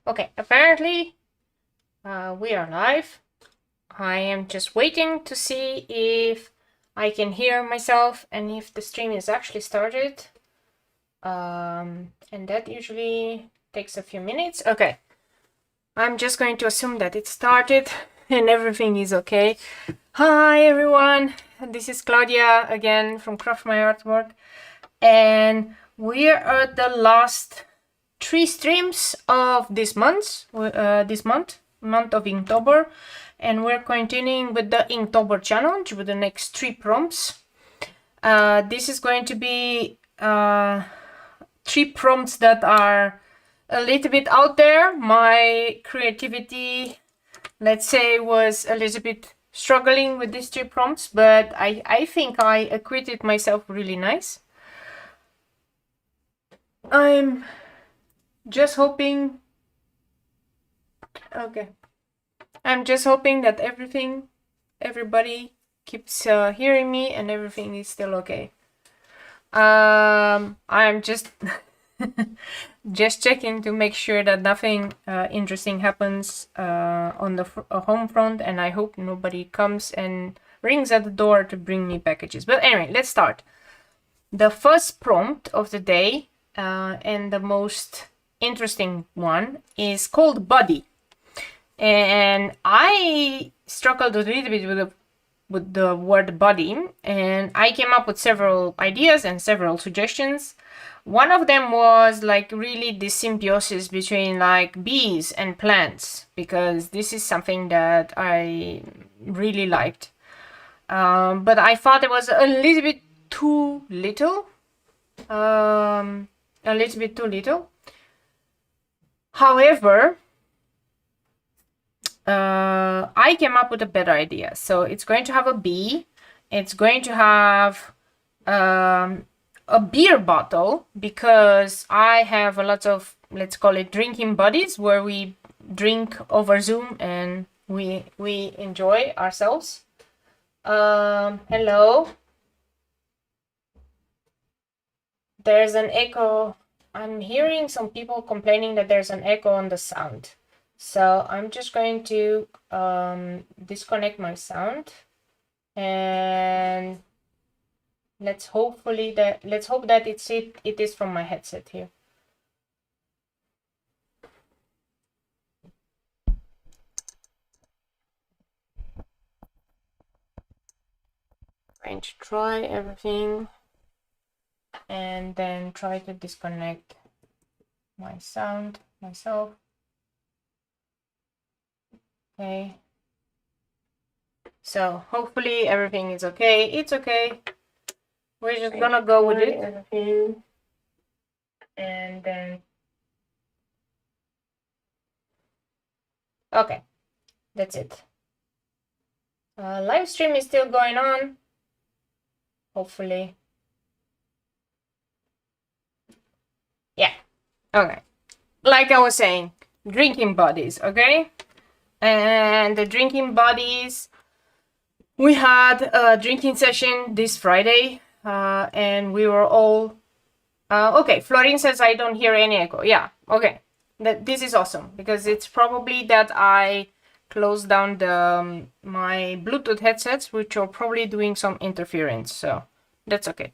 Okay, apparently we are live. I am just waiting to see if I can hear myself and if the stream is actually started. And that usually takes a few minutes. Okay, I'm just going to assume that it started and everything is okay. Hi everyone, this is Claudia again from Craft My Artwork, and we're at the last 3 streams of this month of Inktober, and we're continuing with the Inktober challenge with the next 3 prompts. This is going to be 3 prompts that are a little bit out there. My creativity, let's say, was a little bit struggling with these 3 prompts, but I think I acquitted myself really nice. I'm just hoping, okay, I'm just hoping that everybody keeps hearing me and everything is still okay. I'm just just checking to make sure that nothing interesting happens on the home front, and I hope nobody comes and rings at the door to bring me packages. But anyway, let's start. The first prompt of the day and the most interesting one is called body, and I struggled a little bit with the word body, and I came up with several ideas and several suggestions. One of them was like really the symbiosis between like bees and plants, because this is something that I really liked, but I thought it was a little bit too little. A little bit too little. However, I came up with a better idea. So it's going to have a bee. It's going to have a beer bottle, because I have a lot of, let's call it, drinking buddies, where we drink over Zoom and we enjoy ourselves. Hello. There's an echo. I'm hearing some people complaining that there's an echo on the sound. So I'm just going to disconnect my sound, and let's hope that it is from my headset here. Going to try everything and then try to disconnect my sound myself. Okay, so hopefully everything is okay. It's okay. We're just gonna go with it. Everything. And then, okay, that's it. Live stream is still going on, hopefully. Yeah, okay. Like I was saying, drinking buddies, okay? And the drinking buddies, we had a drinking session this Friday, and we were all okay. Florin says I don't hear any echo. Yeah, okay, this is awesome, because it's probably that I closed down the my Bluetooth headsets, which are probably doing some interference, so that's okay.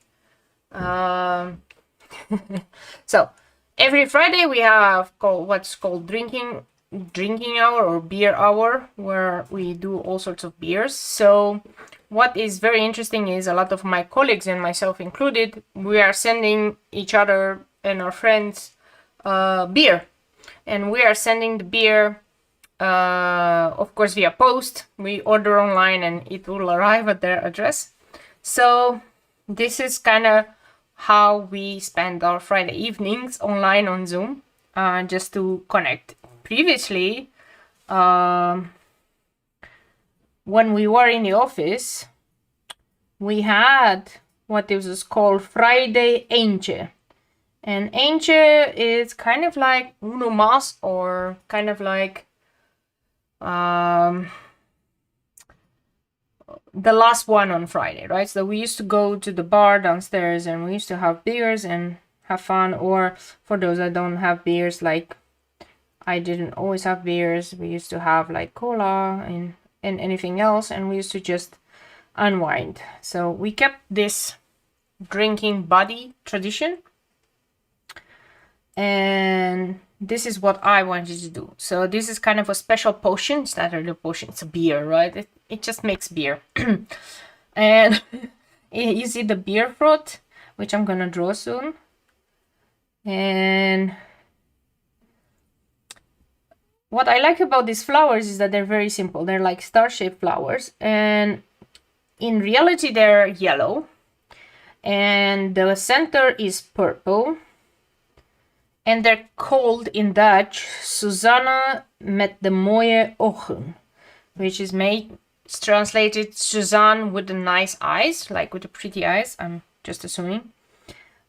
So every Friday we have what's called drinking hour or beer hour, where we do all sorts of beers. So what is very interesting is a lot of my colleagues, and myself included, we are sending each other and our friends beer, and we are sending the beer of course via post. We order online and it will arrive at their address. So this is kind of how we spend our Friday evenings online on Zoom, just to connect. Previously, when we were in the office, we had what is called Friday Eentje. And Eentje is kind of like Uno Mas, or kind of like the last one on Friday, right? So we used to go to the bar downstairs and we used to have beers and have fun, or for those that don't have beers, like I didn't always have beers. We used to have like cola and anything else, and we used to just unwind. So we kept this drinking buddy tradition, and this is what I wanted to do. So this is kind of a special potion. It's not really a potion, it's a beer, right? It just makes beer. And you see the beer froth, which I'm gonna draw soon. And what I like about these flowers is that they're very simple. They're like star-shaped flowers, and in reality they're yellow, and the center is purple, and they're called in Dutch Susanne met de mooie ogen, which is made, it's translated Suzanne with the nice eyes, like with the pretty eyes, I'm just assuming.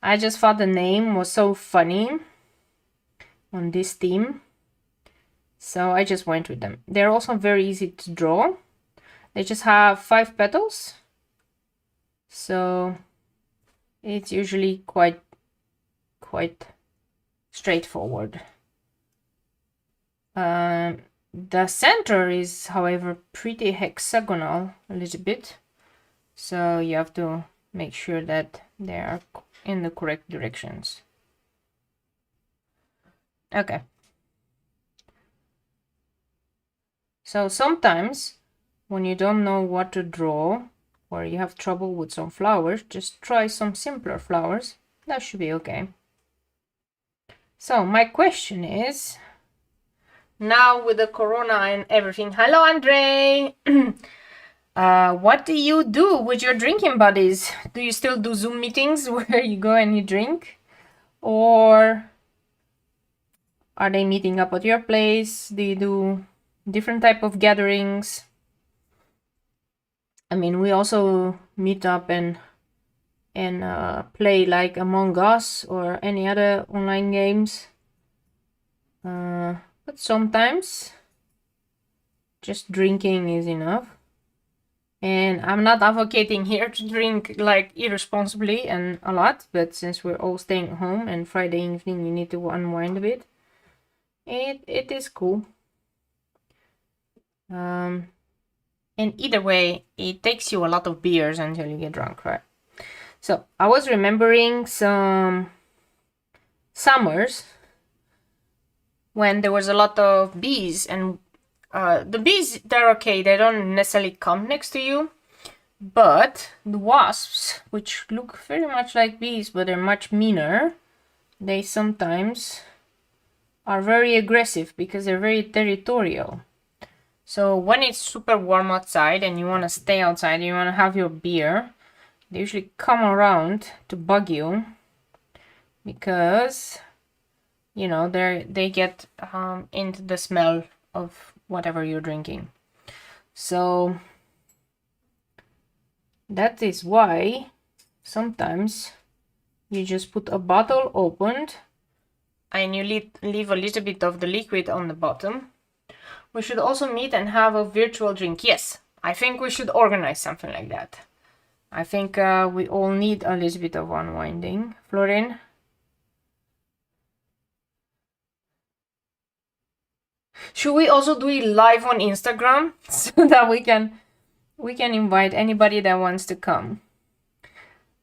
I just thought the name was so funny on this theme, so I just went with them. They're also very easy to draw. They just have 5 petals, so it's usually quite straightforward. The center is, however, pretty hexagonal a little bit, so you have to make sure that they are in the correct directions. Okay. So sometimes when you don't know what to draw, or you have trouble with some flowers, just try some simpler flowers. That should be okay. So my question is, now with the corona and everything, hello Andre! What do you do with your drinking buddies? Do you still do Zoom meetings where you go and you drink? Or are they meeting up at your place? Do you do different type of gatherings? I mean, we also meet up and play like Among Us or any other online games. But sometimes just drinking is enough. And I'm not advocating here to drink like irresponsibly and a lot, but since we're all staying home and Friday evening you need to unwind a bit, it is cool. And either way, it takes you a lot of beers until you get drunk, right? So I was remembering some summers when there was a lot of bees, and the bees, they're okay, they don't necessarily come next to you, but the wasps, which look very much like bees but they're much meaner, they sometimes are very aggressive because they're very territorial. So when it's super warm outside and you want to stay outside, you want to have your beer, they usually come around to bug you because, you know, they get into the smell of whatever you're drinking. So that is why sometimes you just put a bottle opened and you leave a little bit of the liquid on the bottom. We should also meet and have a virtual drink. Yes, I think we should organize something like that. I think we all need a little bit of unwinding. Florin? Should we also do it live on Instagram so that we can invite anybody that wants to come?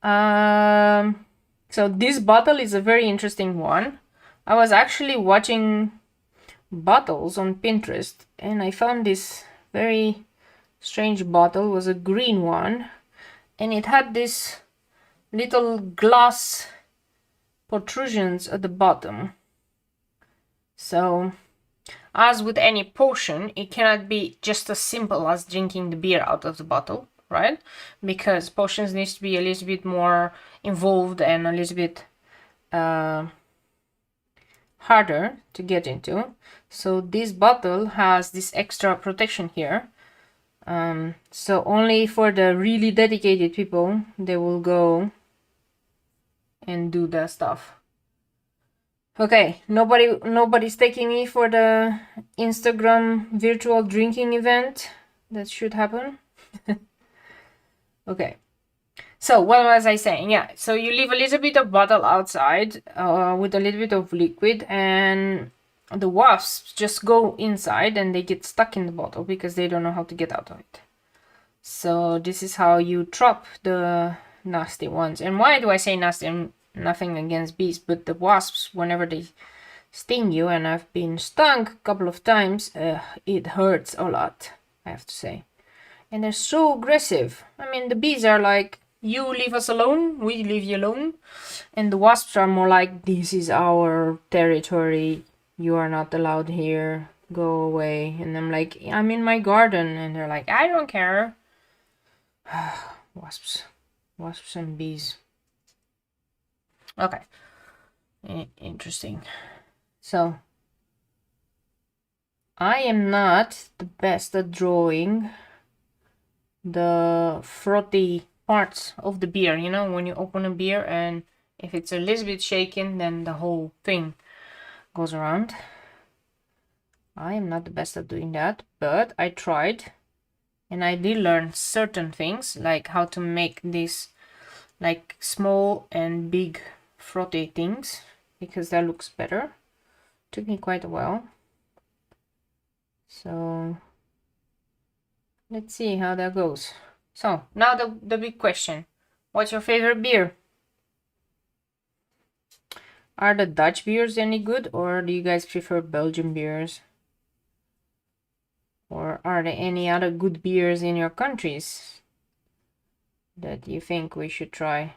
So this bottle is a very interesting one. I was actually watching bottles on Pinterest and I found this very strange bottle. It was a green one and it had this little glass protrusions at the bottom. So as with any potion, it cannot be just as simple as drinking the beer out of the bottle, right? Because potions need to be a little bit more involved and a little bit harder to get into. So this bottle has this extra protection here. So only for the really dedicated people, they will go and do that stuff. Okay, nobody's taking me for the Instagram virtual drinking event that should happen. Okay, so what was I saying? Yeah, so you leave a little bit of bottle outside with a little bit of liquid, and the wasps just go inside and they get stuck in the bottle because they don't know how to get out of it. So this is how you trap the nasty ones. And why do I say nasty? I'm nothing against bees, but the wasps, whenever they sting you, and I've been stung a couple of times, it hurts a lot, I have to say. And they're so aggressive. I mean, the bees are like, you leave us alone, we leave you alone. And the wasps are more like, this is our territory, you are not allowed here, go away. And I'm like, I'm in my garden. And they're like, I don't care. Wasps and bees. Okay, interesting. So I am not the best at drawing the frothy parts of the beer, you know, when you open a beer and if it's a little bit shaken, then the whole thing goes around. I am not the best at doing that, but I tried. And I did learn certain things, like how to make these like small and big frothy things, because that looks better. Took me quite a while. So let's see how that goes. So now the big question. What's your favorite beer? Are the Dutch beers any good, or do you guys prefer Belgian beers? Or are there any other good beers in your countries that you think we should try?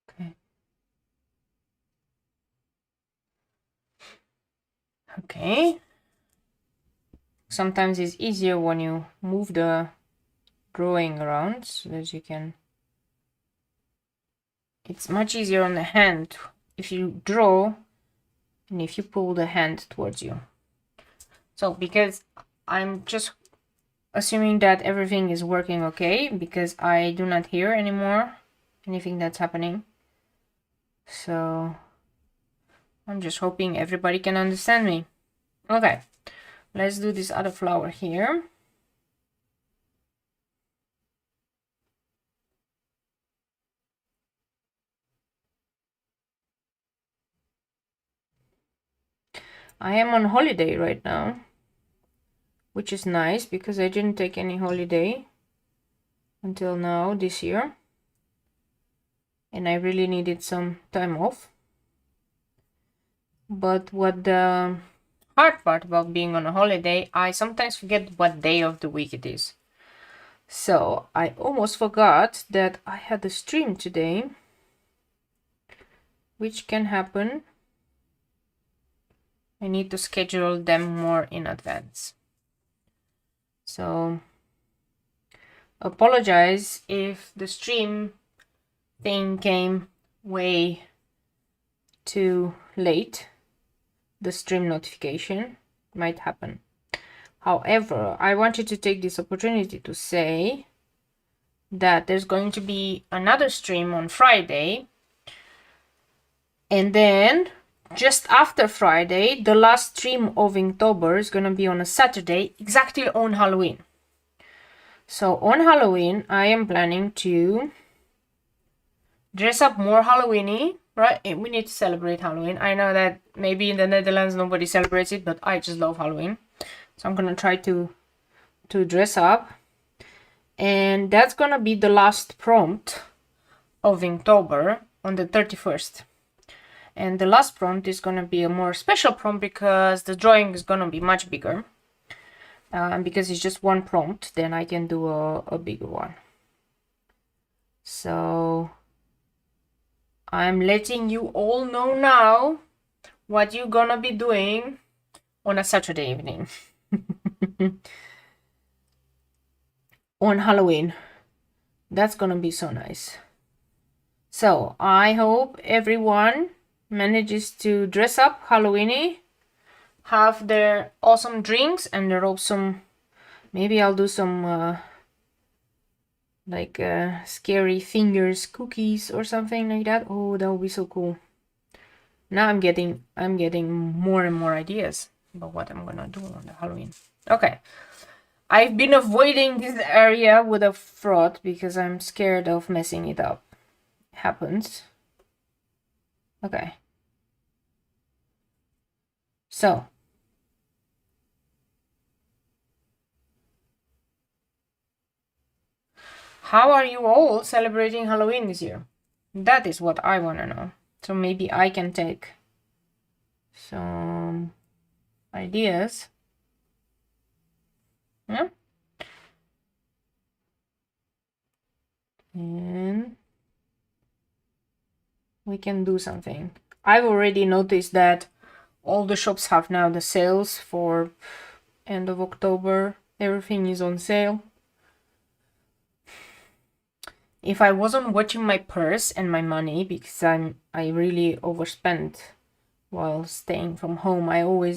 Okay. Okay. Sometimes it's easier when you move the drawing around so that you can. It's much easier on the hand if you draw and if you pull the hand towards you. So because I'm just assuming that everything is working okay, because I do not hear anymore anything that's happening. So I'm just hoping everybody can understand me. Okay, let's do this other flower here. I am on holiday right now, which is nice because I didn't take any holiday until now this year. And I really needed some time off. But what the hard part about being on a holiday, I sometimes forget what day of the week it is. So I almost forgot that I had a stream today, which can happen. I need to schedule them more in advance. So apologize if the stream thing came way too late. The stream notification might happen. However, I wanted to take this opportunity to say that there's going to be another stream on Friday, and then just after Friday, the last stream of Inktober is going to be on a Saturday, exactly on Halloween. So on Halloween, I am planning to dress up more Halloweeny, right? We need to celebrate Halloween. I know that maybe in the Netherlands nobody celebrates it, but I just love Halloween. So I'm gonna try to dress up. And that's gonna be the last prompt of Inktober on the 31st. And the last prompt is gonna be a more special prompt because the drawing is gonna be much bigger. And because it's just one prompt, then I can do a bigger one. So I'm letting you all know now what you're gonna be doing on a Saturday evening. On Halloween. That's gonna be so nice. So I hope everyone manages to dress up Halloweeny, have their awesome drinks and their awesome, maybe I'll do some like scary fingers cookies or something like that. Oh, that would be so cool. Now I'm getting more and more ideas. about what I'm gonna do on the Halloween. Okay. I've been avoiding this area with a froth because I'm scared of messing it up. Happens. Okay. So. How are you all celebrating Halloween this year? That is what I want to know. So maybe I can take some ideas. Yeah. And we can do something. I've already noticed that all the shops have now the sales for end of October. Everything is on sale. If I wasn't watching my purse and my money, because I really overspent while staying from home,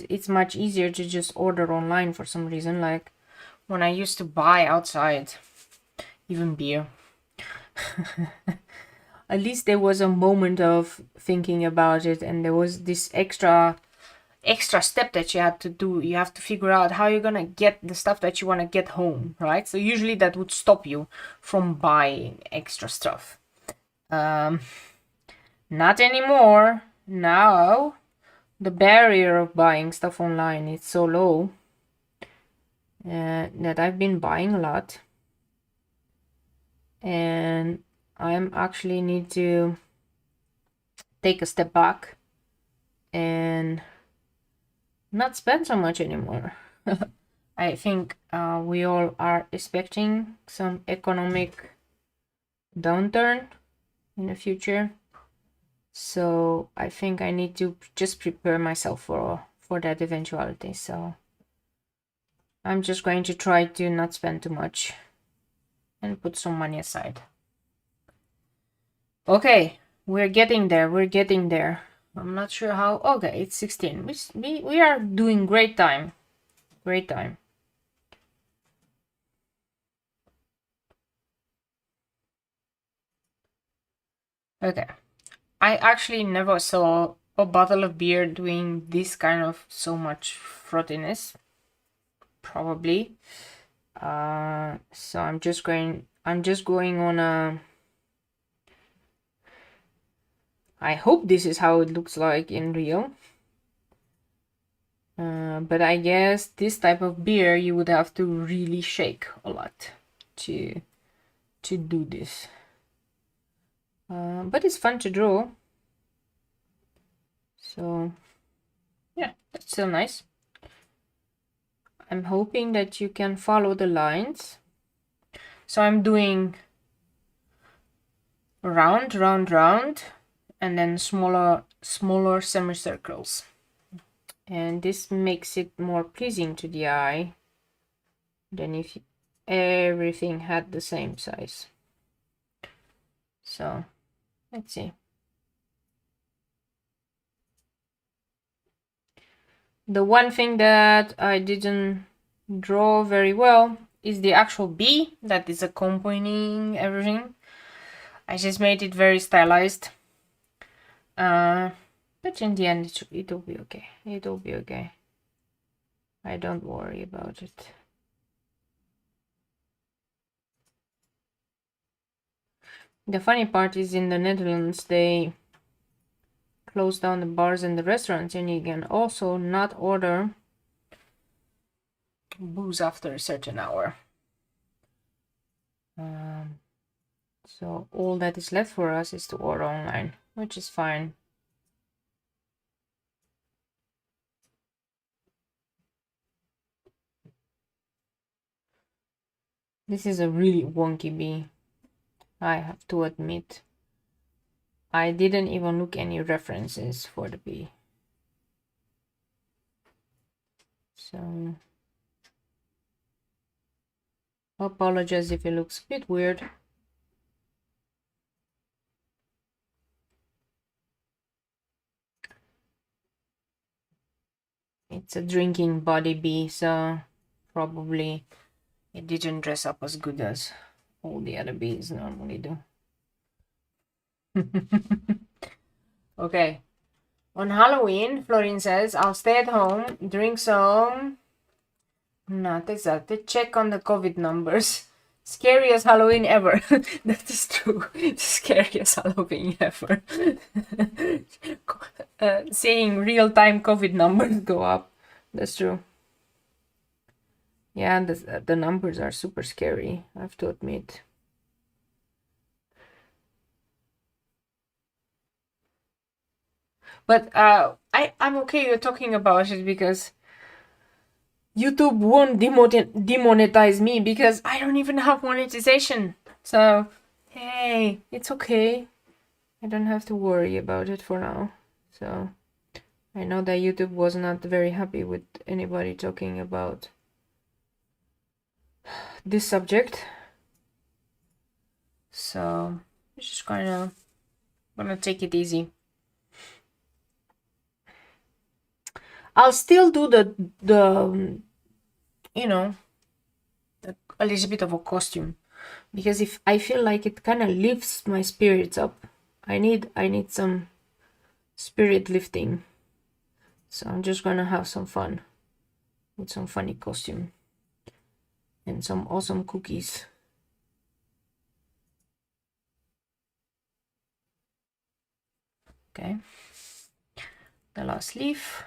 it's much easier to just order online for some reason. Like when I used to buy outside, even beer. At least there was a moment of thinking about it, and there was this extra step that you had to do. You have to figure out how you're gonna get the stuff that you want to get home, right? So usually that would stop you from buying extra stuff. Not anymore. Now the barrier of buying stuff online is so low that I've been buying a lot, and I'm actually need to take a step back and not spend so much anymore. I think we all are expecting some economic downturn in the future, so I think I need to just prepare myself for that eventuality. So I'm just going to try to not spend too much and put some money aside. Okay, we're getting there. We're getting there. I'm not sure how. Okay, it's 16. We are doing great time. Great time. Okay. I actually never saw a bottle of beer doing this kind of so much frothiness. Probably. So I'm just going on a. I hope this is how it looks like in real. But I guess this type of beer you would have to really shake a lot to do this. But it's fun to draw. So yeah, that's still nice. I'm hoping that you can follow the lines. So I'm doing round, round, round, and then smaller semicircles. And this makes it more pleasing to the eye than if everything had the same size. So let's see. The one thing that I didn't draw very well is the actual bee that is accompanying everything. I just made it very stylized. But in the end, it'll be okay. It'll be okay. I don't worry about it. The funny part is in the Netherlands, they close down the bars and the restaurants, and you can also not order booze after a certain hour. So all that is left for us is to order online, which is fine. This is a really wonky bee, I have to admit. I didn't even look any references for the bee. So apologize if it looks a bit weird. It's a drinking body bee, so probably it didn't dress up as good as all the other bees normally do. Okay, On Halloween, Florin says, I'll stay at home, drink some... Not exactly. Check on the COVID numbers. Scariest Halloween ever. That is true. Scariest Halloween ever. Seeing real-time COVID numbers go up. That's true. Yeah, the numbers are super scary, I have to admit. But I'm okay with talking about it because YouTube won't demonetize me because I don't even have monetization. So, hey, it's okay. I don't have to worry about it for now. So, I know that YouTube was not very happy with anybody talking about this subject. So, I'm just gonna take it easy. I'll still do the you know, a little bit of a costume, because if I feel like it kind of lifts my spirits up. I need some spirit lifting. So I'm just gonna have some fun with some funny costume and some awesome cookies. Okay, the last leaf.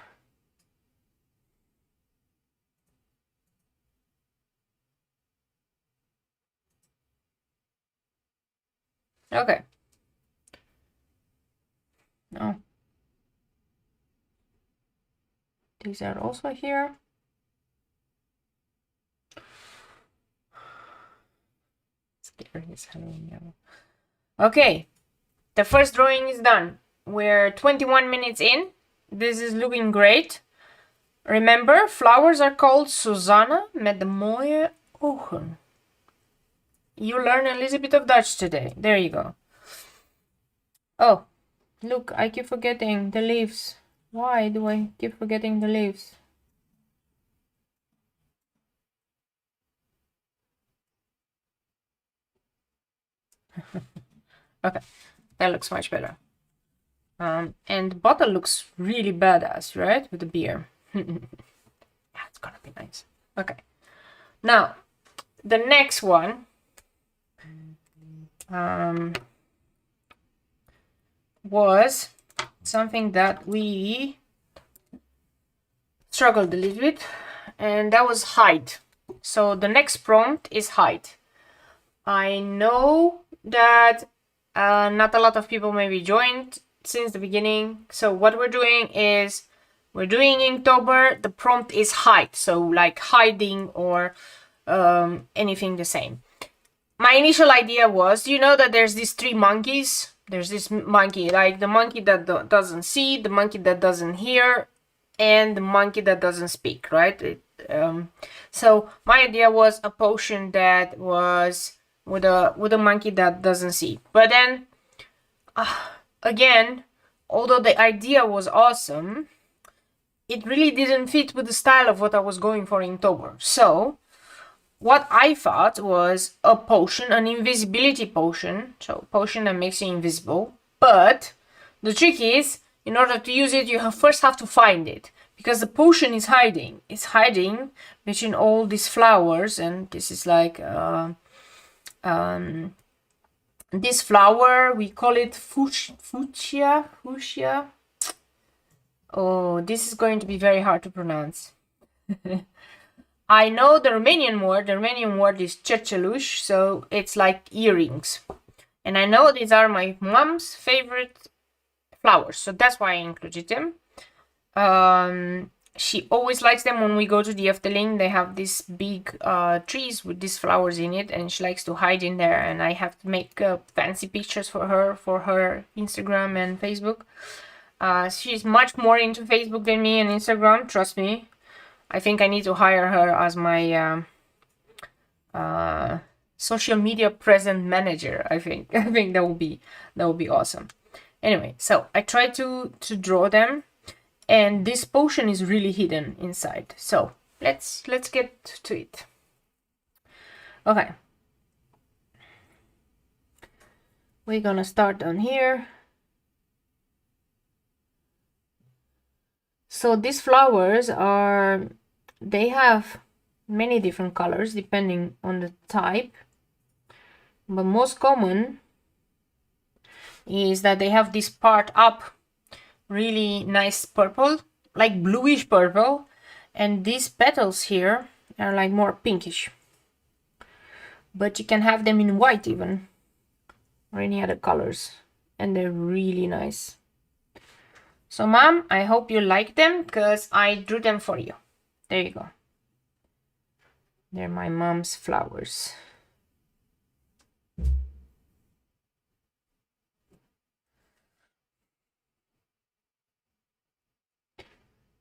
Okay. Now, these are also here. Scary as Halloween. Okay, the first drawing is done. We're 21 minutes in. This is looking great. Remember, flowers are called Susanna met de mooie ogen. You learn a little bit of Dutch today. There you go. Oh, look, I keep forgetting the leaves. Why do I keep forgetting the leaves? Okay, that looks much better. And the bottle looks really badass, right? With the beer. Yeah, it's gonna be nice. Okay. Now, the next one was something that we struggled a little bit, and that was height. So the next prompt is height. I know that not a lot of people maybe joined since the beginning. So what we're doing is we're doing Inktober. The prompt is height, so like hiding or anything the same. My initial idea was, you know that there's these three monkeys. There's this monkey, like the monkey that doesn't see, the monkey that doesn't hear, and the monkey that doesn't speak, right? So my idea was a potion that was with a monkey that doesn't see. But then, again, although the idea was awesome, it really didn't fit with the style of what I was going for in Inktober. So what I thought was a potion, an invisibility potion. So potion that makes you invisible. But the trick is, in order to use it, you first have to find it. Because the potion is hiding. It's hiding between all these flowers. And this is like... this flower, we call it fuchsia. Oh, this is going to be very hard to pronounce. I know the Romanian word. The Romanian word is cerceluș, so it's like earrings. And I know these are my mom's favorite flowers, so that's why I included them. She always likes them when we go to the Efteling. They have these big trees with these flowers in it, and she likes to hide in there, and I have to make fancy pictures for her Instagram and Facebook. She's much more into Facebook than me and Instagram, trust me. I think I need to hire her as my social media present manager. I think that would be awesome. Anyway, so I tried to draw them, and this potion is really hidden inside. So let's get to it. Okay, we're gonna start down here. So these flowers are, they have many different colors depending on the type, but most common is that they have this part up really nice purple, like bluish purple, and these petals here are like more pinkish, but you can have them in white even, or any other colors, and they're really nice. So Mom, I hope you like them because I drew them for you. There you go. They're my mom's flowers.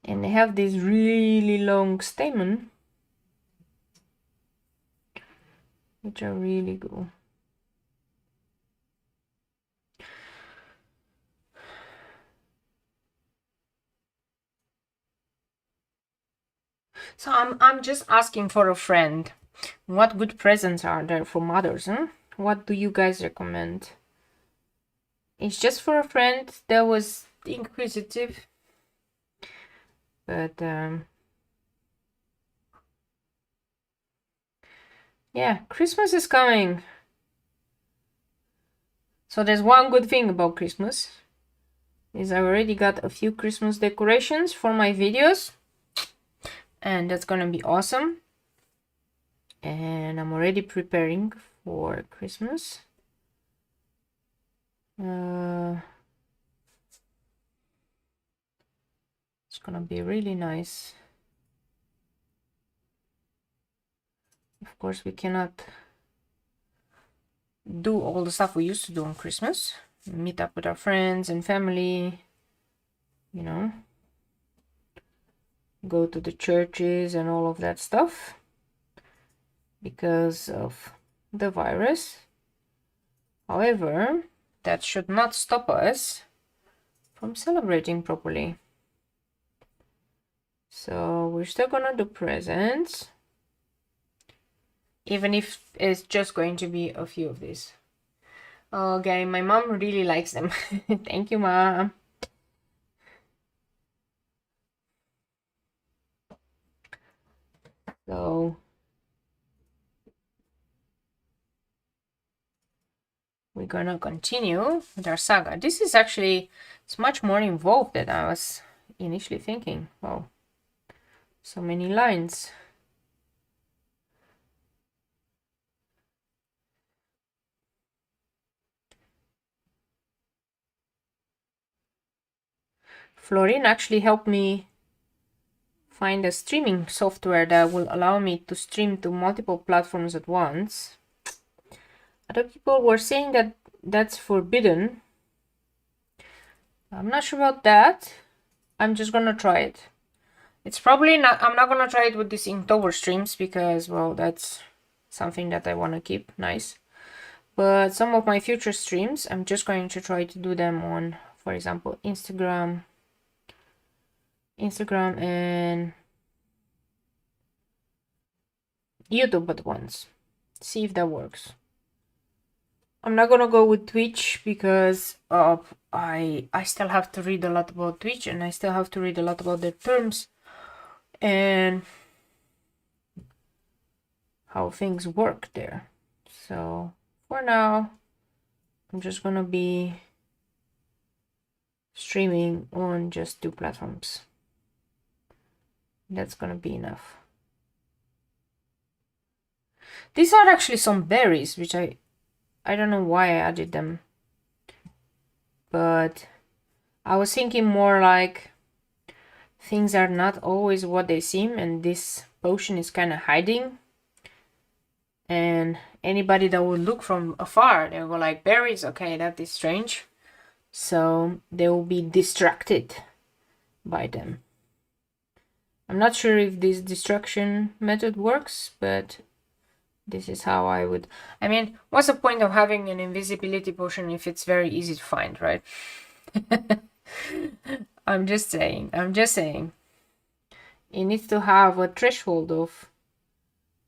And they have this really long stamen, which are really cool. So I'm just asking for a friend. What good presents are there for mothers? What do you guys recommend? It's just for a friend that was inquisitive. But yeah, Christmas is coming. So there's one good thing about Christmas, is I already got a few Christmas decorations for my videos, and that's gonna be awesome. And I'm already preparing for Christmas. It's gonna be really nice. Of course, we cannot do all the stuff we used to do on Christmas. Meet up with our friends and family, you know, go to the churches and all of that stuff because of the virus. However, that should not stop us from celebrating properly. So we're still gonna do presents, even if it's just going to be a few of these. Okay, my mom really likes them. Thank you, Mom. So we're gonna continue with our saga. This is actually, it's much more involved than I was initially thinking. Wow, so many lines. Florin actually helped me find a streaming software that will allow me to stream to multiple platforms at once. Other people were saying that that's forbidden. I'm not sure about that. I'm just gonna try it. It's probably not, I'm not gonna try it with these Inktober streams because, well, that's something that I want to keep nice. But some of my future streams, I'm just going to try to do them on, for example, Instagram and YouTube at once. See if that works. I'm not gonna go with Twitch because I still have to read a lot about Twitch, and I still have to read a lot about their terms and how things work there. So for now, I'm just gonna be streaming on just 2 platforms. That's gonna be enough. These are actually some berries, which I don't know why I added them, but I was thinking more like things are not always what they seem, and this potion is kind of hiding, and anybody that would look from afar, they'll go like, berries, okay, that is strange, so they will be distracted by them. I'm not sure if this distraction method works, but this is how I would... I mean, what's the point of having an invisibility potion if it's very easy to find, right? I'm just saying. It needs to have a threshold of...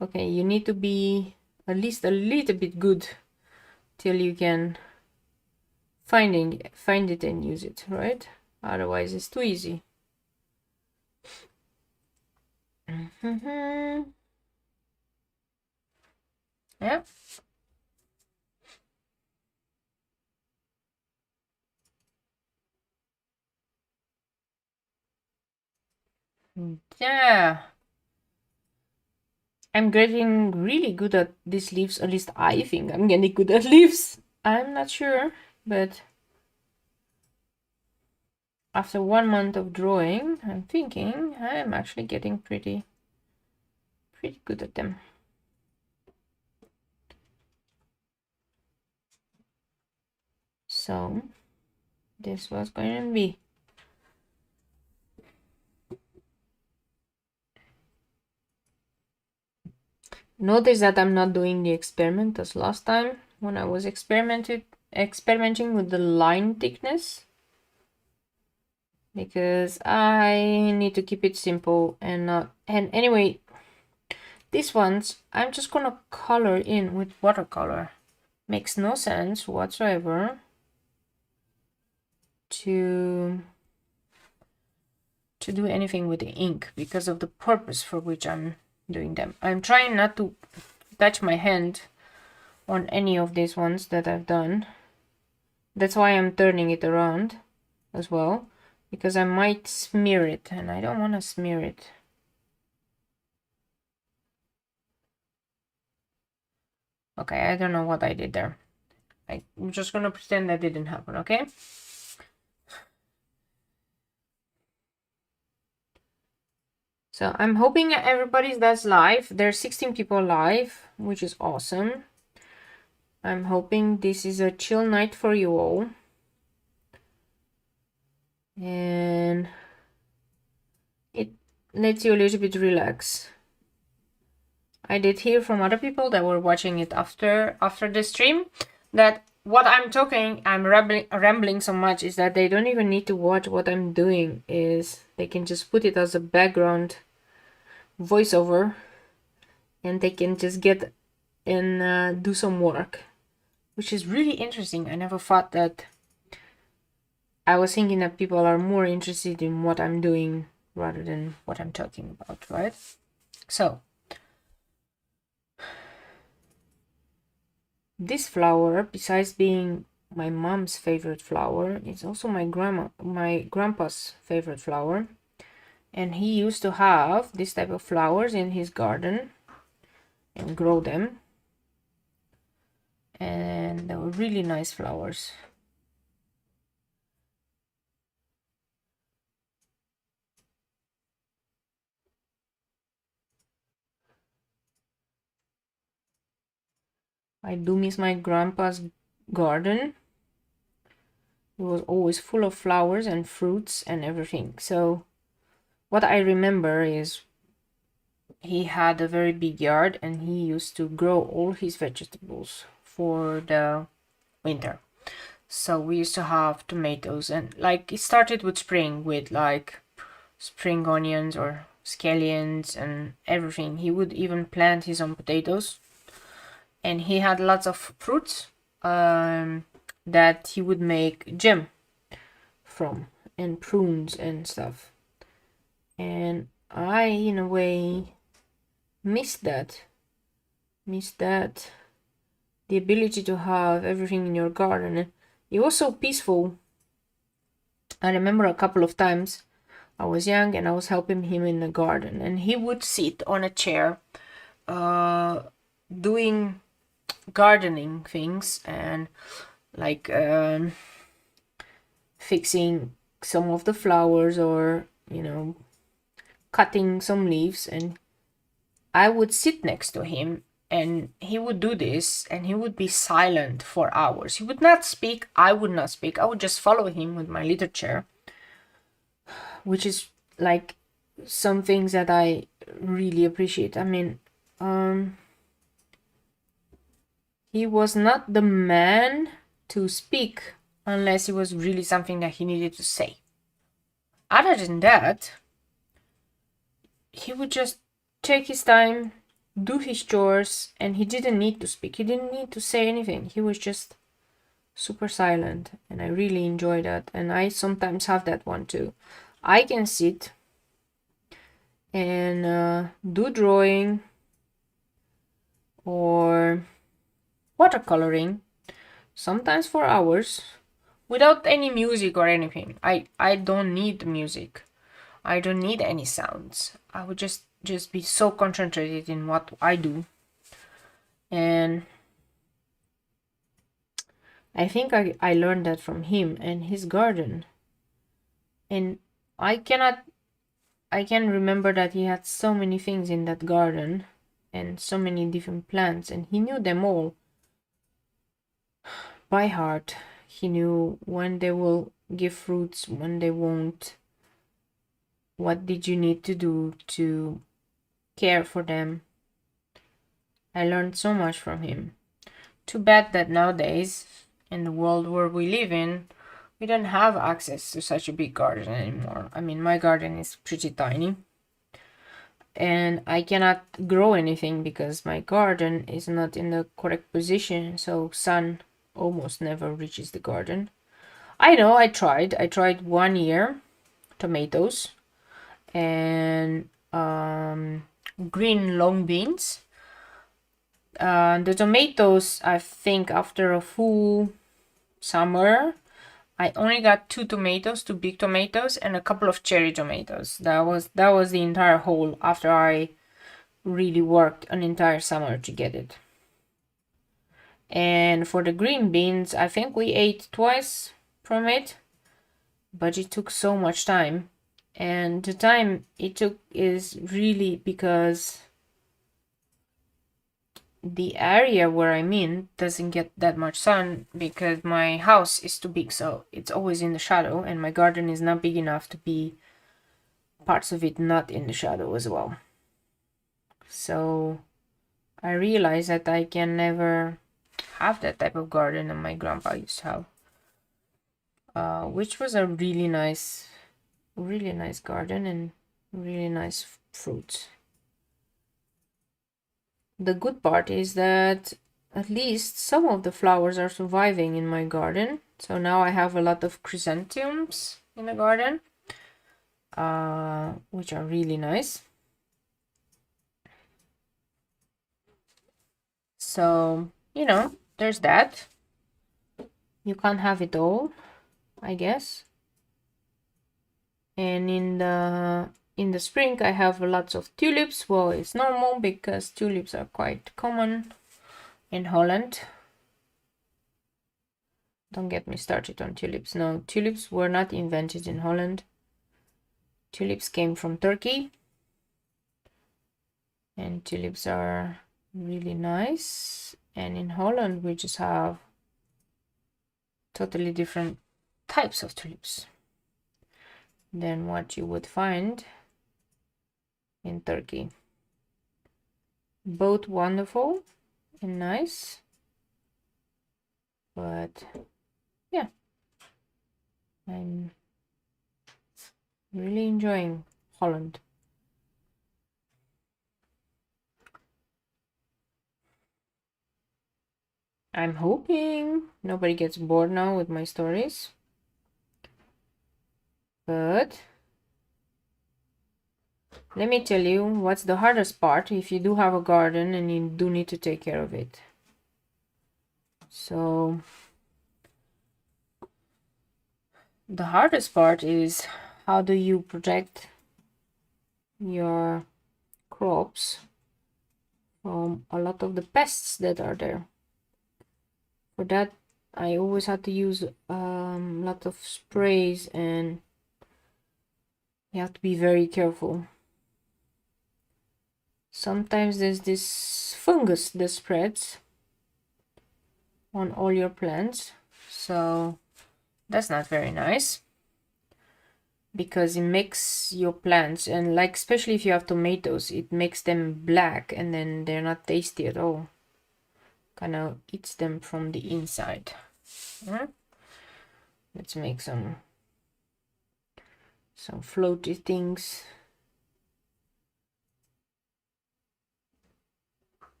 Okay, you need to be at least a little bit good till you can find it and use it, right? Otherwise, it's too easy. Yeah. Yeah. I'm getting really good at these leaves, at least I think I'm getting good at leaves. I'm not sure, but after 1 month of drawing, I'm thinking I'm actually getting pretty good at them. So this was going to be. Notice that I'm not doing the experiment as last time when I was experimenting with the line thickness, because I need to keep it simple and not. And anyway, these ones I'm just gonna color in with watercolor. Makes no sense whatsoever to do anything with the ink because of the purpose for which I'm doing them. I'm trying not to touch my hand on any of these ones that I've done. That's why I'm turning it around as well, because I might smear it and I don't want to smear it. Okay, I don't know what I did there. I'm just gonna pretend that didn't happen, okay? So I'm hoping that's live. There's 16 people live, which is awesome. I'm hoping this is a chill night for you all. And it lets you a little bit relax. I did hear from other people that were watching it after the stream that what I'm talking, I'm rambling so much, is that they don't even need to watch what I'm doing. Is they can just put it as a background voiceover and they can just get and do some work, which is really interesting. I never thought that. I was thinking that people are more interested in what I'm doing rather than what I'm talking about, right? So this flower, besides being my mom's favorite flower, it's also my grandpa's favorite flower. And he used to have this type of flowers in his garden and grow them. And they were really nice flowers. I do miss my grandpa's garden. It was always full of flowers and fruits and everything. So what I remember is he had a very big yard and he used to grow all his vegetables for the winter. So we used to have tomatoes, and like it started with spring with like spring onions or scallions and everything. He would even plant his own potatoes, and he had lots of fruits that he would make jam from, and prunes and stuff. And I, in a way, missed that. The ability to have everything in your garden. It was so peaceful. I remember a couple of times I was young and I was helping him in the garden, and he would sit on a chair doing gardening things and like fixing some of the flowers or, you know, cutting some leaves, and I would sit next to him and he would do this and he would be silent for hours. He would not speak, I would not speak. I would just follow him with my little chair, which is like some things that I really appreciate. I mean, he was not the man to speak unless it was really something that he needed to say. Other than that, he would just take his time, do his chores, and he didn't need to speak. He didn't need to say anything. He was just super silent, and I really enjoy that. And I sometimes have that one too. I can sit and do drawing or watercoloring, sometimes for hours, without any music or anything. I don't need music. I don't need any sounds. I would just be so concentrated in what I do. And I think I learned that from him and his garden. And I can remember that he had so many things in that garden and so many different plants, and he knew them all by heart. He knew when they will give fruits, when they won't. What did you need to do to care for them? I learned so much from him. Too bad that nowadays, in the world where we live in, we don't have access to such a big garden anymore. I mean, my garden is pretty tiny. And I cannot grow anything because my garden is not in the correct position, so sun almost never reaches the garden. I know I tried 1 year tomatoes and green long beans. The tomatoes, I think after a full summer, I only got 2 tomatoes, 2 big tomatoes, and a couple of cherry tomatoes. That was the entire haul after I really worked an entire summer to get it. And for the green beans, I think we ate twice from it, but it took so much time. And the time it took is really because the area where I'm in doesn't get that much sun because my house is too big, so it's always in the shadow, and my garden is not big enough to be parts of it not in the shadow as well. So I realized that I can never have that type of garden that my grandpa used to have, which was a really nice garden and really nice fruits. The good part is that at least some of the flowers are surviving in my garden. So now I have a lot of chrysanthemums in the garden, which are really nice. So, you know, there's that. You can't have it all, I guess. And in the spring I have lots of tulips. Well, it's normal because tulips are quite common in Holland. Don't get me started on tulips. No, tulips were not invented in Holland. Tulips came from Turkey. And tulips are really nice. And in Holland we just have totally different types of tulips than what you would find in Turkey. Both wonderful and nice, but yeah, I'm really enjoying Holland. I'm hoping nobody gets bored now with my stories. But let me tell you what's the hardest part if you do have a garden and you do need to take care of it. So the hardest part is how do you protect your crops from a lot of the pests that are there. For that, I always had to use a lot of sprays, and you have to be very careful. Sometimes there's this fungus that spreads on all your plants, so that's not very nice because it makes your plants, and like especially if you have tomatoes, it makes them black and then they're not tasty at all. Kind of eats them from the inside. Let's make some floaty things.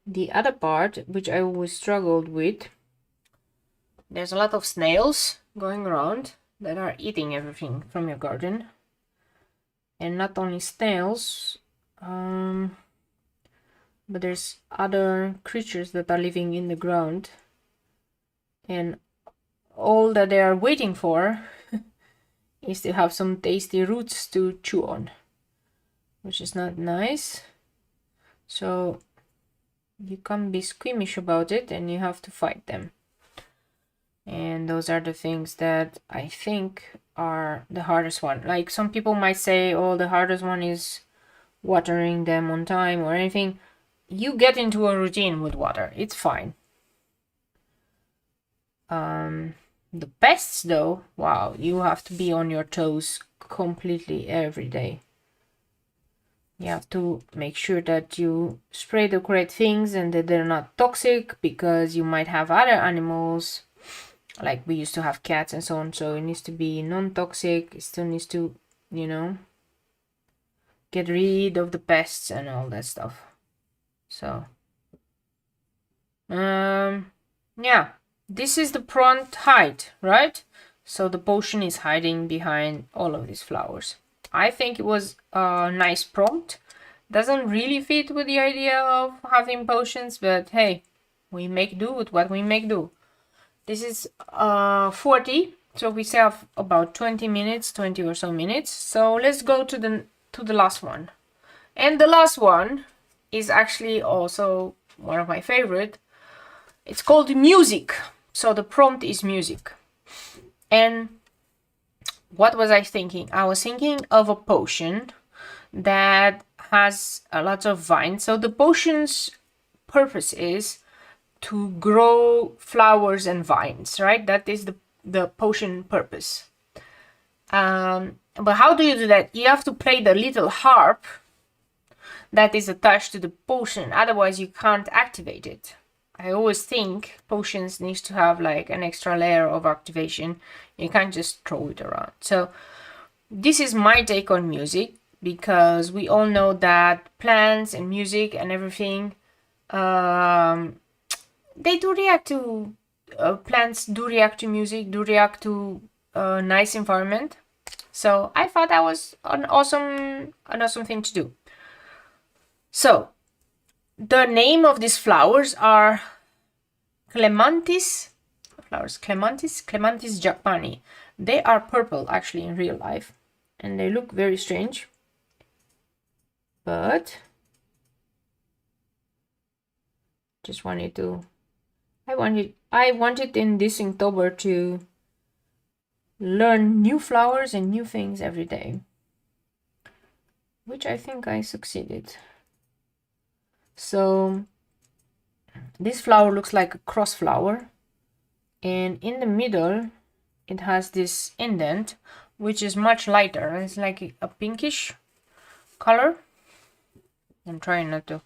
The other part, which I always struggled with, there's a lot of snails going around that are eating everything from your garden. and not only snails, but there's other creatures that are living in the ground, and all that they are waiting for is to have some tasty roots to chew on, which is not nice. So you can't be squeamish about it, and you have to fight them. And those are the things that I think are the hardest one. Like, some people might say, oh, the hardest one is watering them on time or anything. You get into a routine with water, it's fine. The pests though, wow, you have to be on your toes completely every day. You have to make sure that you spray the correct things and that they're not toxic, because you might have other animals, like we used to have cats and so on, so it needs to be non-toxic. It still needs to, you know, get rid of the pests and all that stuff. So yeah, this is the prompt hide, right? So the potion is hiding behind all of these flowers. I think it was a nice prompt. Doesn't really fit with the idea of having potions, but hey, we make do with what we make do. This is 40, so we still have about 20 minutes, 20 or so minutes. So let's go to the last one. And the last one is actually also one of my favorite. It's called music. So the prompt is music. And what was I thinking? I was thinking of a potion that has a lot of vines. So the potion's purpose is to grow flowers and vines, right? That is the potion purpose. But how do you do that? You have to play the little harp that is attached to the potion, otherwise you can't activate it. I always think potions needs to have like an extra layer of activation. You can't just throw it around. So this is my take on music, because we all know that plants and music and everything, they do react to plants do react to music, do react to a nice environment. So I thought that was an awesome thing to do. So the name of these flowers are clematis japanese. They are purple actually in real life, and they look very strange, but just wanted to I wanted in this Inktober to learn new flowers and new things every day, which I think I succeeded. So this flower looks like a cross flower, and in the middle it has this indent, which is much lighter. It's like a pinkish color. I'm trying not to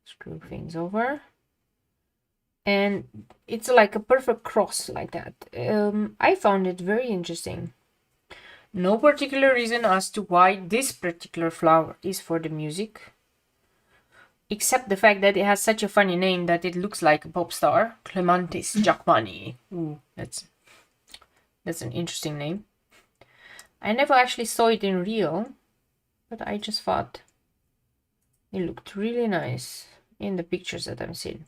screw things over. And it's like a perfect cross like that. I found it very interesting. No particular reason as to why this particular flower is for the music, except the fact that it has such a funny name that it looks like a pop star. Clematis jackmani. Ooh, that's an interesting name. I never actually saw it in real, but I just thought it looked really nice in the pictures that I've seen.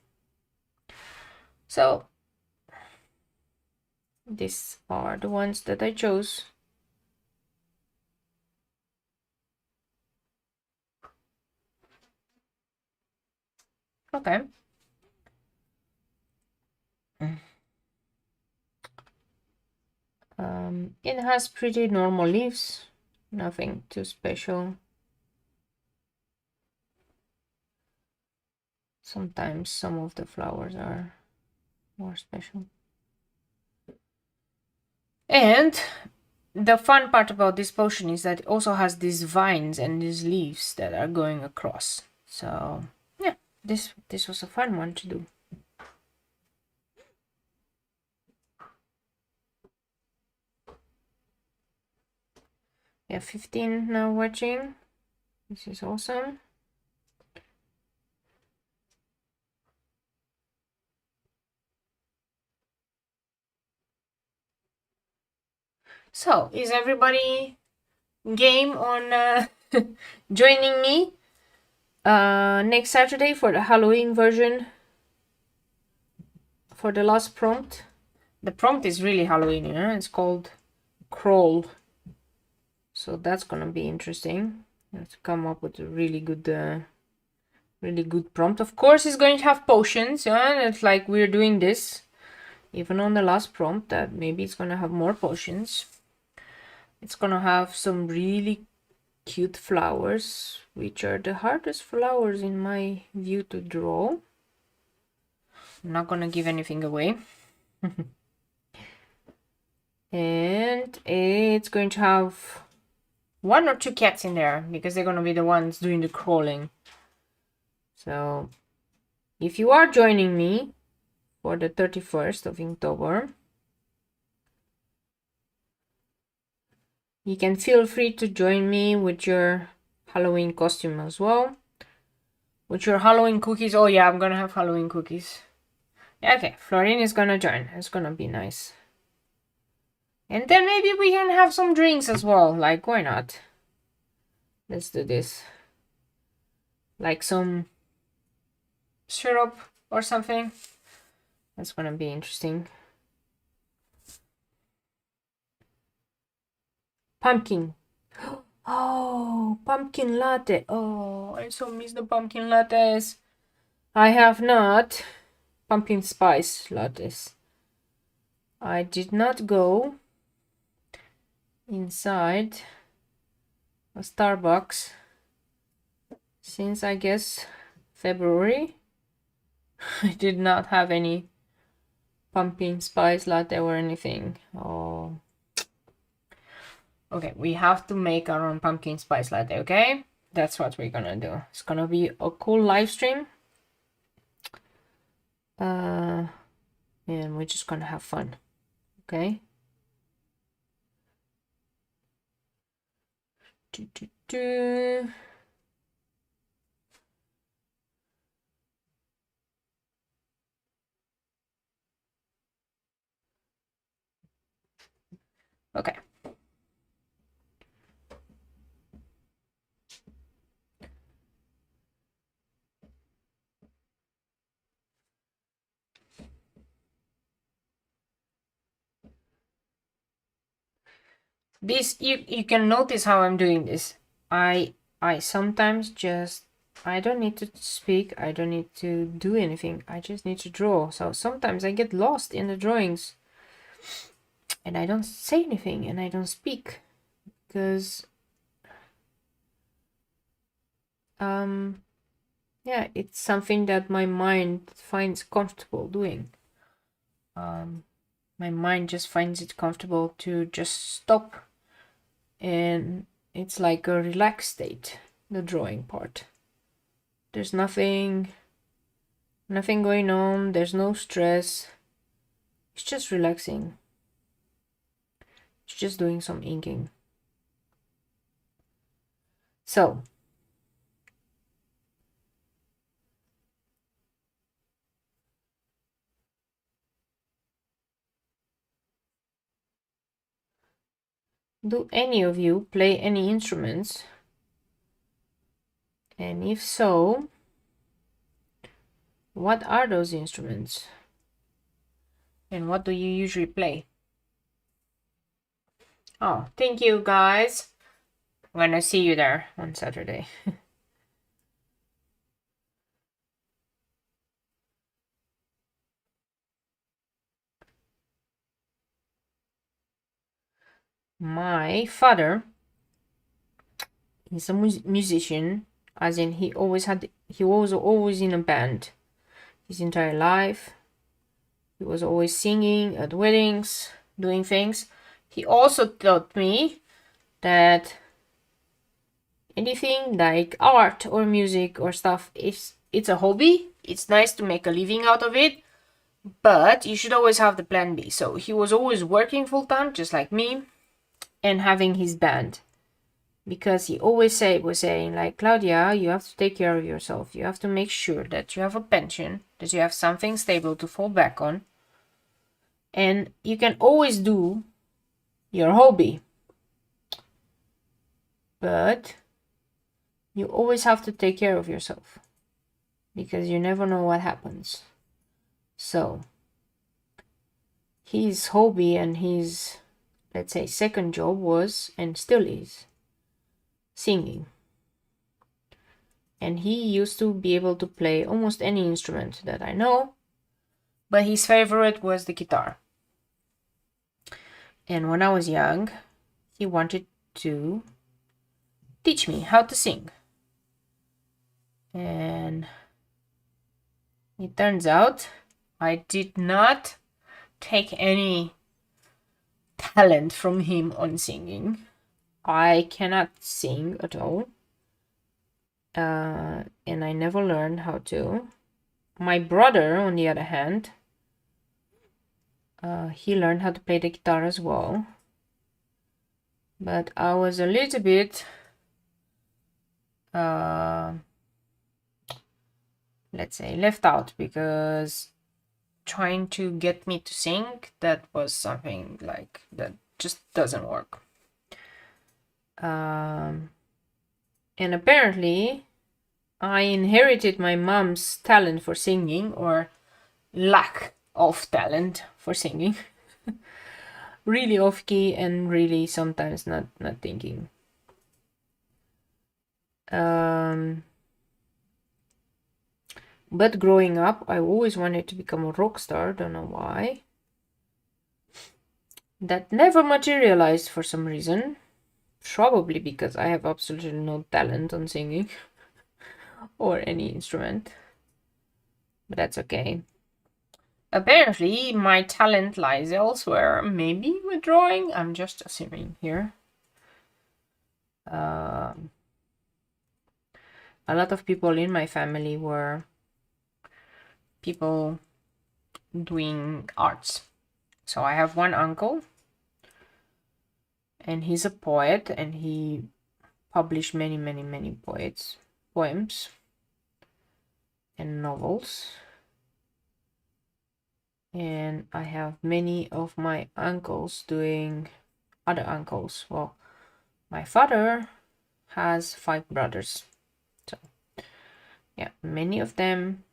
So these are the ones that I chose. Okay. It has pretty normal leaves, nothing too special. Sometimes some of the flowers are more special. And the fun part about this potion is that it also has these vines and these leaves that are going across. So yeah, this was a fun one to do. We have 15 now watching. This is awesome. So, is everybody game on joining me next Saturday for the Halloween version, for the last prompt. The prompt is really Halloween, you know? It's called Crawl. So that's gonna be interesting. Let's come up with a really good prompt. Of course, it's going to have potions, yeah? It's like we're doing this even on the last prompt, that maybe it's gonna have more potions. It's gonna have some really cute flowers, which are the hardest flowers in my view to draw. I'm not gonna give anything away. And it's going to have 1 or 2 cats in there, because they're gonna be the ones doing the crawling. So if you are joining me for the 31st of Inktober, you can feel free to join me with your Halloween costume as well. With your Halloween cookies. Oh yeah, I'm gonna have Halloween cookies. Yeah, okay, Florine is gonna join. It's gonna be nice. And then maybe we can have some drinks as well. Like, why not? Let's do this. Like some syrup or something. That's gonna be interesting. Pumpkin. Oh, pumpkin latte. Oh, I so miss the pumpkin lattes. I have not. Pumpkin spice lattes. I did not go inside a Starbucks since, I guess, February. I did not have any pumpkin spice latte or anything. Oh. Okay, we have to make our own pumpkin spice latte, okay? That's what we're gonna do. It's gonna be a cool live stream. And we're just gonna have fun, okay? Okay. This, you can notice how I'm doing this. I sometimes just, I don't need to speak, I don't need to do anything, I just need to draw. So sometimes I get lost in the drawings and I don't say anything and I don't speak, because yeah, it's something that my mind finds comfortable doing. My mind just finds it comfortable to just stop, and it's like a relaxed state, the drawing part. There's nothing going on, there's no stress. It's just relaxing. It's just doing some inking. So do any of you play any instruments? And if so, what are those instruments? And what do you usually play? Oh, thank you guys. I'm gonna see you there on Saturday. My father is a musician, as in he was always in a band his entire life. He was always singing at weddings, doing things. He also taught me that anything like art or music or stuff, it's a hobby. It's nice to make a living out of it, but you should always have the plan B. So he was always working full-time, just like me, and having his band. Because he always was saying, like, Claudia, you have to take care of yourself. You have to make sure that you have a pension, that you have something stable to fall back on. And you can always do your hobby. but you always have to take care of yourself because you never know what happens. So his hobby and his, let's say, second job was, and still is, singing. And he used to be able to play almost any instrument that I know, but his favorite was the guitar. And when I was young, he wanted to teach me how to sing. And it turns out I did not take any talent from him on singing. I cannot sing at all. And I never learned how to. My brother, on the other hand, he learned how to play the guitar as well. But I was a little bit, let's say, left out, because trying to get me to sing, that was something like that just doesn't work. And apparently I inherited my mom's talent for singing, or lack of talent for singing. Really off key and really sometimes not thinking. But growing up, I always wanted to become a rock star. Don't know why. That never materialized for some reason. Probably because I have absolutely no talent on singing or any instrument. But that's okay. Apparently, my talent lies elsewhere. Maybe with drawing. I'm just assuming here. A lot of people in my family were people doing arts. So I have one uncle, and he's a poet, and he published many poems and novels. And I have many of my uncles doing other uncles. Well, my father has 5 brothers. So yeah, many of them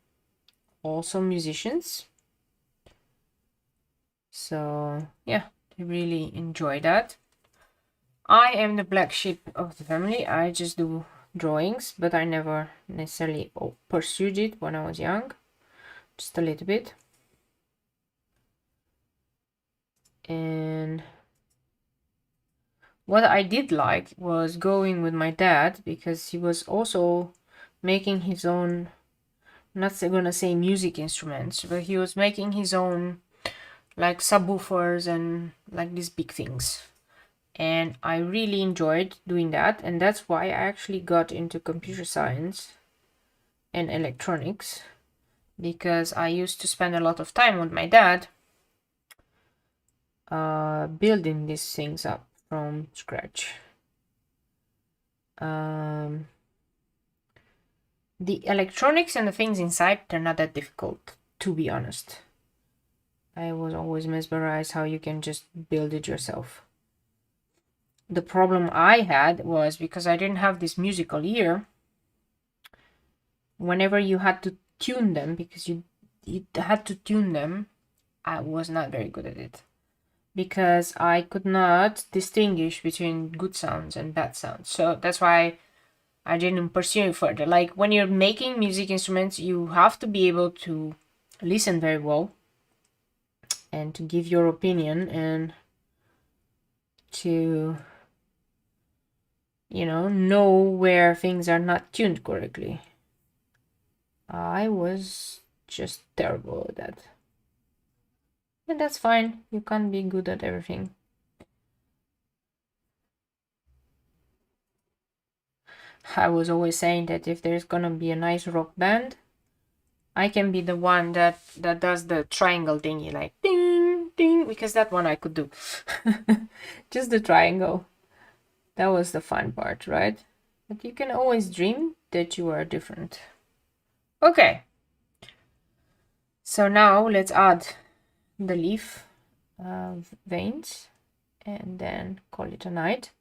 also musicians. So yeah, I really enjoy that. I am the black sheep of the family. I just do drawings, but I never necessarily pursued it when I was young. Just a little bit. And what I did like was going with my dad, because he was also making his own, not gonna say music instruments, but he was making his own like subwoofers and like these big things. And I really enjoyed doing that, and that's why I actually got into computer science and electronics, because I used to spend a lot of time with my dad building these things up from scratch. The electronics and the things inside, they're not that difficult, to be honest. I was always mesmerized how you can just build it yourself. The problem I had was because I didn't have this musical ear. Whenever you had to tune them, because you had to tune them, I was not very good at it, because I could not distinguish between good sounds and bad sounds. So that's why I didn't pursue it further. Like when you're making music instruments, you have to be able to listen very well and to give your opinion, and to, know where things are not tuned correctly. I was just terrible at that. And that's fine. You can't be good at everything. I was always saying that if there's gonna be a nice rock band, I can be the one that does the triangle thingy, like ding, ding, because that one I could do. Just the triangle. That was the fun part, right? But you can always dream that you are different. Okay. So now let's add the leaf veins and then call it a night.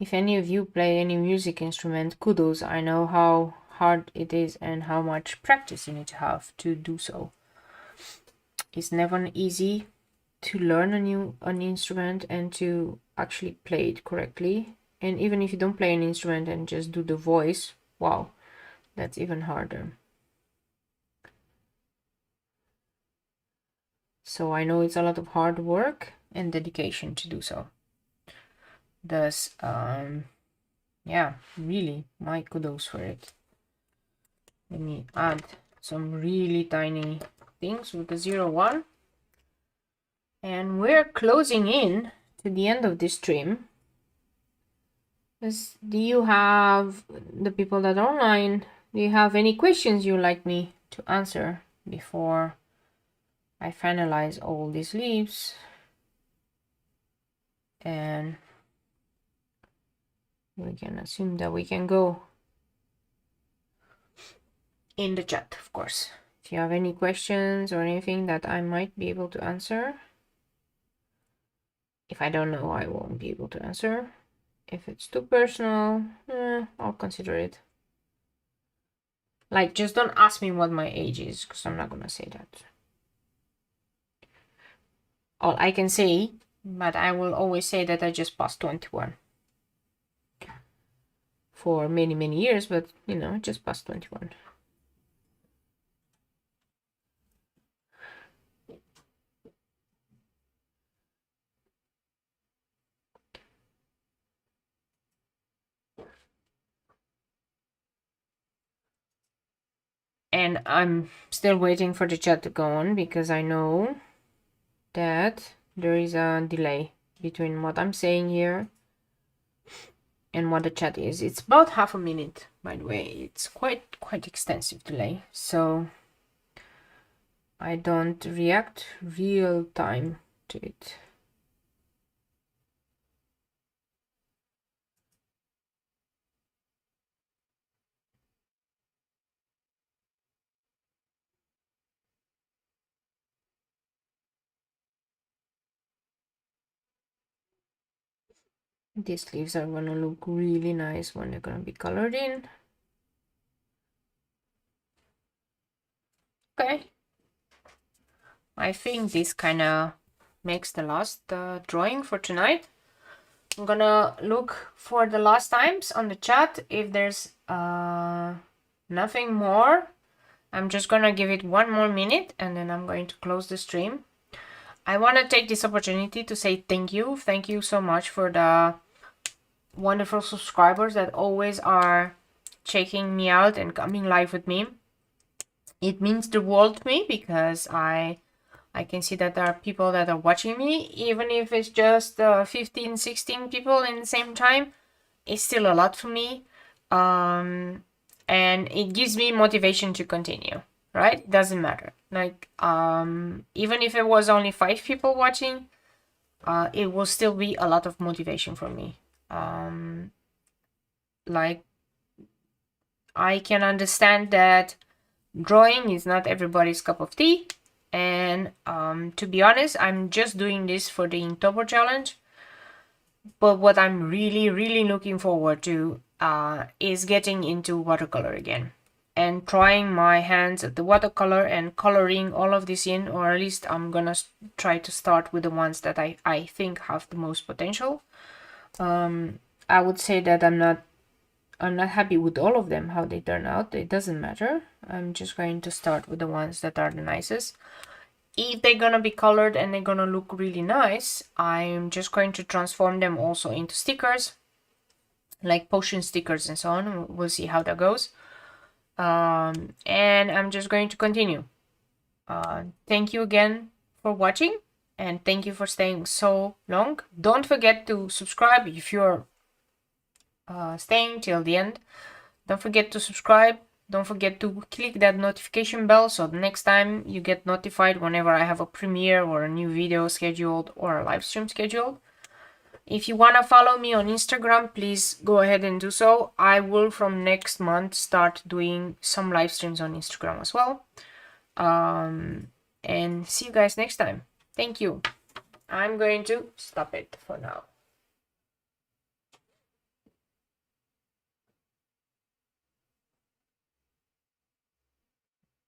If any of you play any music instrument, kudos. I know how hard it is and how much practice you need to have to do so. It's never easy to learn an instrument and to actually play it correctly. And even if you don't play an instrument and just do the voice, wow, that's even harder. So I know it's a lot of hard work and dedication to do so. Thus, yeah, really, my kudos for it. Let me add some really tiny things with the 01. And we're closing in to the end of this stream. Do you have, the people that are online, do you have any questions you'd like me to answer before I finalize all these leaves? And we can assume that we can go in the chat, of course. If you have any questions or anything that I might be able to answer. If I don't know, I won't be able to answer. If it's too personal, I'll consider it. Like, just don't ask me what my age is, because I'm not gonna say that. All I can say, but I will always say that I just passed 21. For many, many years, but, you know, just past 21. And I'm still waiting for the chat to go on, because I know that there is a delay between what I'm saying here and what the chat is. It's about half a minute, by the way. It's quite extensive delay, so I don't react real time to it. These leaves are gonna look really nice when they're gonna be colored in. Okay. I think this kind of makes the last drawing for tonight. I'm gonna look for the last times on the chat. If there's nothing more, I'm just gonna give it one more minute and then I'm going to close the stream. I want to take this opportunity to say thank you. Thank you so much for the wonderful subscribers that always are checking me out and coming live with me. It means the world to me, because I can see that there are people that are watching me, even if it's just 15, 16 people in the same time. It's still a lot for me, and it gives me motivation to continue, right? It doesn't matter. Like, even if it was only 5 people watching, it will still be a lot of motivation for me. Like, I can understand that drawing is not everybody's cup of tea, and to be honest, I'm just doing this for the Inktober challenge. But what I'm really looking forward to is getting into watercolor again and trying my hands at the watercolor and coloring all of this in, or at least I'm gonna try to start with the ones that I think have the most potential. I would say that I'm not happy with all of them, how they turn out. It doesn't matter. I'm just going to start with the ones that are the nicest. If they're gonna be colored and they're gonna look really nice, I'm just going to transform them also into stickers, like potion stickers and so on. We'll see how that goes. And I'm just going to continue. Thank you again for watching, and thank you for staying so long. Don't forget to subscribe if you're staying till the end. Don't forget to subscribe. Don't forget to click that notification bell so the next time you get notified whenever I have a premiere or a new video scheduled or a live stream scheduled. If you want to follow me on Instagram, please go ahead and do so. I will from next month start doing some live streams on Instagram as well. And see you guys next time. Thank you. I'm going to stop it for now.